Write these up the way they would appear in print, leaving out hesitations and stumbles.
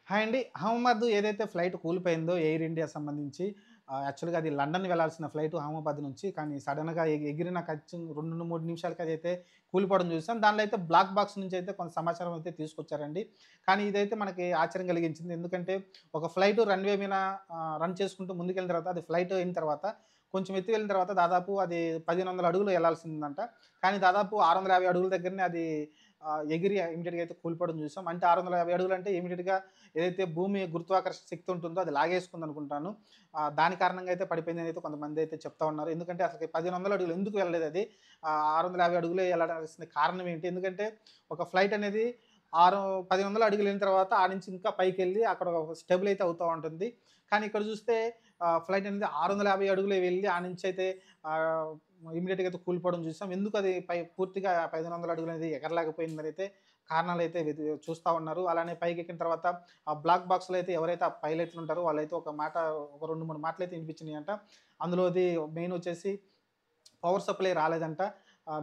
Hi అండి. అహ్మదాబాద్ ఏదైతే flight కూలిపోయిందో air India సంబంధించి యాక్చువల్‌గా అది లండన్ వెళ్ళాల్సిన ఫ్లైట్ అహ్మదాబాద్ నుంచి కానీ సడెన్‌గా ఎగిరిన 2, 3 నిమిషాలకి అదైతే కూలిపోవడం చూసాం. దానిలో అయితే బ్లాక్ బాక్స్ నుంచి అయితే కొంత సమాచారం అయితే తీసుకొచ్చారండి. కానీ ఇదైతే మనకి ఆశ్చర్యం కలిగించింది. ఎందుకంటే ఒక ఫ్లైట్ రన్‌వే మీద రన్ చేసుకుంటూ ముందుకెళ్ళిన తర్వాత అది ఫ్లైట్ అయిన తర్వాత కొంచెం ఎత్తు వెళ్ళిన తర్వాత దాదాపు అది 1500 అడుగులు ఎళ్ళాల్సిందంట. కానీ దాదాపు 650 అడుగుల దగ్గరనే అది ఎగిరి ఇమ్మీడియేట్‌గా అయితే కూలిపోవడం చూసాం. అంటే 650 అడుగులంటే ఇమ్మీడియేట్‌గా ఏదైతే భూమి గురుత్వాకర్షణ శక్తి ఉంటుందో అది లాగేసుకుందనుకుంటాను. దాని కారణంగా అయితే పడిపోయిందని అయితే కొంతమందయితే చెప్తా ఉన్నారు. ఎందుకంటే అసలకి 1500 అడుగులు ఎందుకు వెళ్ళలేదది? 650 అడుగులే ఎళ్ళడాల్సిన కారణం ఏంటి? ఎందుకంటే ఒక ఫ్లైట్ అనేది 1500 అడుగులెళ్ళిన తర్వాత ఆ నుంచి ఇంకా పైకెళ్ళి అక్కడ ఒక స్టెబుల్ అయితే అవుతా ఉంటుంది. కానీ ఇక్కడ చూస్తే ఫ్లైట్ అనేది 650 అడుగులే వెళ్ళి ఆ నుంచయితే ఆహ్, ఇమ్మీడియేట్‌గా అయితే కూలిపోవడం చూసాం. ఎందుకు అది పూర్తిగా 1500 అడుగులనేది ఎగరలేకపోయిందనైతే కారణాలైతే చూస్తా ఉన్నారు. అలానే పైకెక్కిన తర్వాత ఆ బ్లాక్ బాక్స్‌లో అయితే ఎవరైతే ఆ పైలట్‌లు ఉంటారో వాళ్ళైతే ఒక 2, 3 మాటలైతే వినిపించినియంట. అందులోది మెయిన్ వచ్చేసి పవర్ సప్లై రాలేదంట.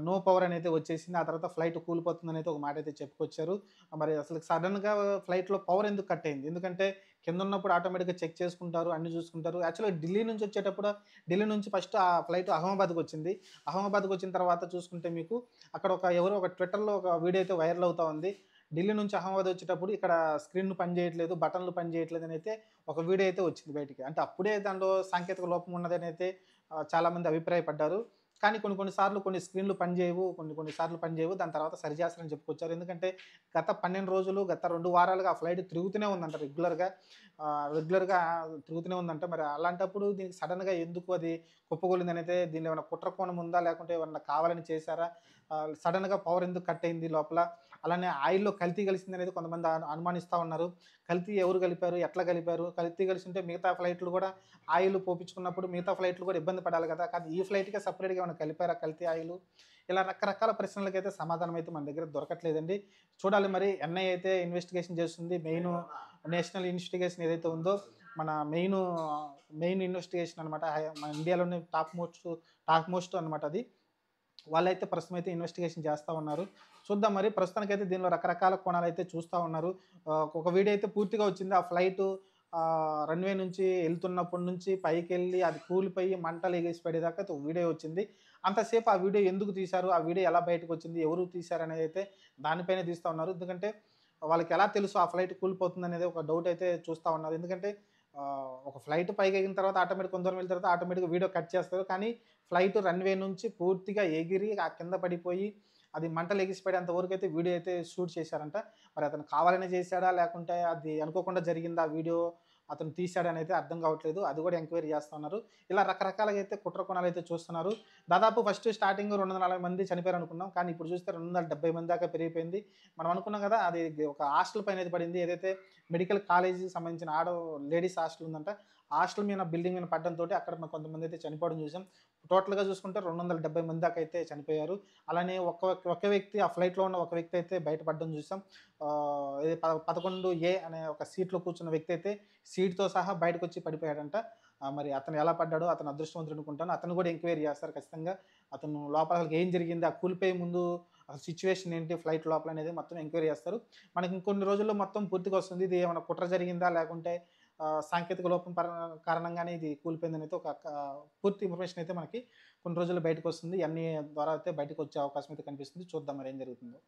నో పవర్ అనైతే వచ్చేసింది. ఆ తర్వాత ఫ్లైట్ కూలిపోతుందనైతే ఒక మాటైతే చెప్పుకొచ్చారు. మరి అసలు సడెన్‌గా ఫ్లైట్‌లో పవర్ ఎందుకు కట్ అయింది? ఎందుకంటే కిందున్నప్పుడు ఆటోమేటిక్‌గా చెక్ చేసుకుంటారు, అన్నీ చూసుకుంటారు. యాక్చువల్‌గా ఢిల్లీ నుంచి వచ్చేటప్పుడు ఢిల్లీ నుంచి ఫస్ట్ ఆ ఫ్లైట్ అహ్మదాబాద్‌కొచ్చింది. అహ్మదాబాద్‌కొచ్చిన తర్వాత చూసుకుంటే మీకు అక్కడ ఎవరో ఒక ట్విట్టర్‌లో ఒక వీడియో అయితే వైరల్ అవుతా ఉంది. ఢిల్లీ నుంచి అహ్మదాబాద్ వచ్చేటప్పుడు ఇక్కడ స్క్రీన్‌లు పనిచేయట్లేదు, బటన్‌లు పనిచేయట్లేదనైతే ఒక వీడియో అయితే వచ్చింది బయటికి. అంటే అప్పుడే దాంట్లో సాంకేతిక లోపం ఉన్నదనైతే చాలామంది అభిప్రాయపడ్డారు. కానీ కొన్ని కొన్ని సార్లు కొన్ని స్క్రీన్‌లు పనిచేయవు. కొన్ని కొన్ని సార్లు పనిచేయవు. దాని తర్వాత సరిచేస్తారని చెప్పుకొచ్చారు. ఎందుకంటే గత 12 రోజులు, గత 2 వారాలుగా ఆ ఫ్లైట్ తిరుగుతూనే ఉందంట రెగ్యులర్‌గా. రెగ్యులర్‌గా తిరుగుతూనే ఉందంట. మరి అలాంటప్పుడు దీనికి సడెన్‌గా ఎందుకు అది కుప్పకూలిందనైతే దీనిలో ఏమైనా కుట్ర కోణం ఉందా? లేకుంటే ఏమన్నా కావాలని చేశారా? సడెన్‌గా పవర్ ఎందుకు కట్ అయింది లోపల? అలానే ఆయిల్‌లో కల్తీ కలిసిందనేది కొంతమంది అనుమానిస్తా ఉన్నారు. కల్తీ ఎవరు కలిపారు? ఎట్లా కలిపారు? కల్తీ కలిసుంటే మిగతా ఫ్లైట్‌లు గూడా ఆయిల్ పోపించుకున్నప్పుడు మిగతా ఫ్లైట్‌లు కూడా ఇబ్బంది పడాలి కదా! కానీ ఈ ఫ్లైట్‌కే సెపరేట్‌గా ఏమైనా కలిపారా కల్తీ ఆయిలు? ఇలా రకరకాల ప్రశ్నలకైతే సమాధానం అయితే మన దగ్గర దొరకట్లేదండి. చూడాలి మరి ఎన్ఐఏ అయితే ఇన్వెస్టిగేషన్ చేస్తుంది. నేషనల్ ఇన్వెస్టిగేషన్ ఏదైతే ఉందో మన మెయిన్ ఇన్వెస్టిగేషన్ అనమాట. మన ఇండియాలోనే టాప్ మోస్ట్ అనమాట అది. వాళ్ళైతే ప్రస్తుతం అయితే ఇన్వెస్టిగేషన్ చేస్తా ఉన్నారు. చూద్దాం మరి ప్రస్తుతానికైతే దీనిలో రకరకాల కోణాలైతే చూస్తా ఉన్నారు. ఒక వీడియో అయితే పూర్తిగా వచ్చింది. ఆ ఫ్లైటు రన్‌వే నుంచి ఎళ్తున్నప్పటి నుంచి పైకెళ్ళి అది కూలిపోయి మంటలు ఎగసి పడేదాకా అయితే ఒక వీడియో వచ్చింది. అంతసేపు ఆ వీడియో ఎందుకు తీశారు? ఆ వీడియో ఎలా బయటకొచ్చింది? ఎవరు తీశారనేదైతే దానిపైనే తీస్తా ఉన్నారు. ఎందుకంటే వాళ్ళకెలా తెలుసు ఆ ఫ్లైట్ కూలిపోతుందనేది ఒక డౌట్ అయితే చూస్తా ఉన్నారు. ఎందుకంటే ఒక ఫ్లైట్ పైకెగిన తర్వాత ఆటోమేటిక్‌గా కొంత దూరం వెళ్ళిన తర్వాత ఆటోమేటిక్‌గా వీడియో కట్ చేస్తారు. కానీ ఫ్లైట్ రన్‌వే నుంచి పూర్తిగా ఎగిరి ఆ కింద పడిపోయి అది మంటలు ఎగిసిపడేంత వరకైతే వీడియో అయితే షూట్ చేశారంట. మరి అతను కావాలనే చేశాడా? లేకుంటే అది అనుకోకుండా జరిగిందా వీడియో? అతను తీశాడనైతే అర్థం కావట్లేదు. అది కూడా ఎంక్వైరీ చేస్తా ఉన్నారు. ఇలా రకరకాలుగా అయితే కుట్ర కోణాలైతే చూస్తున్నారు. దాదాపు ఫస్ట్ స్టార్టింగ్ 240 మంది చనిపోయారనుకున్నాం. కానీ ఇప్పుడు చూస్తే 270 మంది దాకా పెరిగిపోయింది. మనం అనుకున్నాం కదా! అది ఒక హాస్టల్ పైన పడింది. ఏదైతే మెడికల్ కాలేజీకి సంబంధించిన లేడీస్ హాస్టల్ ఉందంట. హాస్టల్ మీద బిల్డింగ్ మీద పడడంతోటి అక్కడ కొంతమందైతే చనిపోవడం చూసాం. టోటల్‌గా చూసుకుంటే 270 మంది దాకా అయితే చనిపోయారు. అలానే ఒక వ్యక్తి ఆ ఫ్లైట్‌లో ఉన్న ఒక వ్యక్తి అయితే బయటపడడం చూసాం. ఇది 11 ఏ అనే ఒక సీట్‌లో కూర్చున్న వ్యక్తి అయితే సీట్‌తో సహా బయటకొచ్చి పడిపోయాడంట. మరి అతను ఎలా పడ్డాడో అతను అదృష్టవంతుడు అనుకుంటాను. అతను కూడా ఎంక్వైరీ చేస్తారు ఖచ్చితంగా. అతను లోపల అసలు ఏం జరిగింది? ఆ కూలిపోయే ముందు అసలు సిట్యుయేషన్ ఏంటి ఫ్లైట్ లోపల అనేది మొత్తం ఎంక్వైరీ చేస్తారు. మనకి ఇంకొన్ని రోజుల్లో మొత్తం పూర్తిగా వస్తుంది. ఇది ఏమైనా కుట్ర జరిగిందా? లేకుంటే సాంకేతిక లోపం కారణంగానే ఇది కూలిపోయిందనైతే పూర్తి ఇన్ఫర్మేషన్ అయితే మనకి కొన్ని రోజుల్లో బయటకొస్తుంది. ఎన్‌ఐఏ ద్వారా అయితే బయటకొచ్చే అవకాశం అయితే కనిపిస్తుంది. చూద్దాం మరి ఏం జరుగుతుందో.